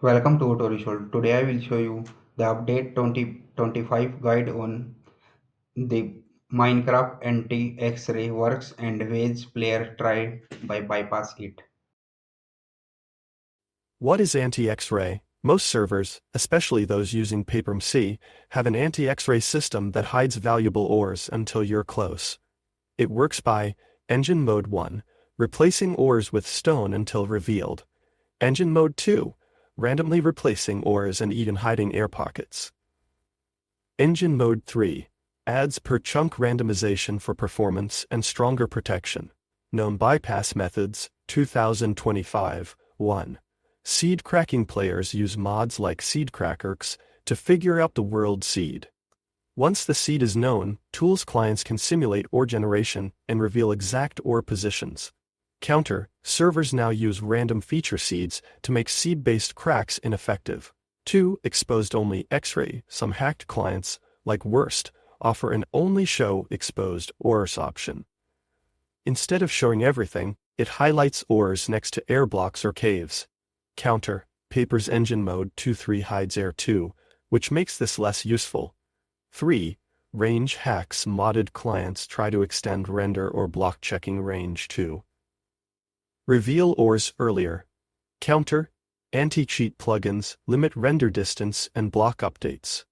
Welcome to Tutorial. Today I will show you the update 2025 guide on the Minecraft Anti-XRay works and ways player try by bypass it. What is anti-XRay? Most servers, especially those using PaperMC, have an anti-XRay system that hides valuable ores until you're close. It works by Engine Mode 1, replacing ores with stone until revealed. Engine Mode 2, randomly replacing ores and even hiding air pockets. Engine Mode 3, adds per chunk randomization for performance and stronger protection. Known bypass methods, 2025, 1. Seed cracking players use mods like SeedCrackerx to figure out the world seed. Once the seed is known, tools clients can simulate ore generation and reveal exact ore positions. Counter, servers now use random feature seeds to make seed-based cracks ineffective. 2. Exposed-only X-ray. Some hacked clients, like Worst, offer an only show exposed ores option. Instead of showing everything, it highlights ores next to air blocks or caves. Counter, Paper's Engine Mode 2.3 hides air 2, which makes this less useful. 3. Range hacks. Modded clients try to extend render or block checking range 2. Reveal ores earlier. Counter, anti-cheat plugins limit render distance and block updates.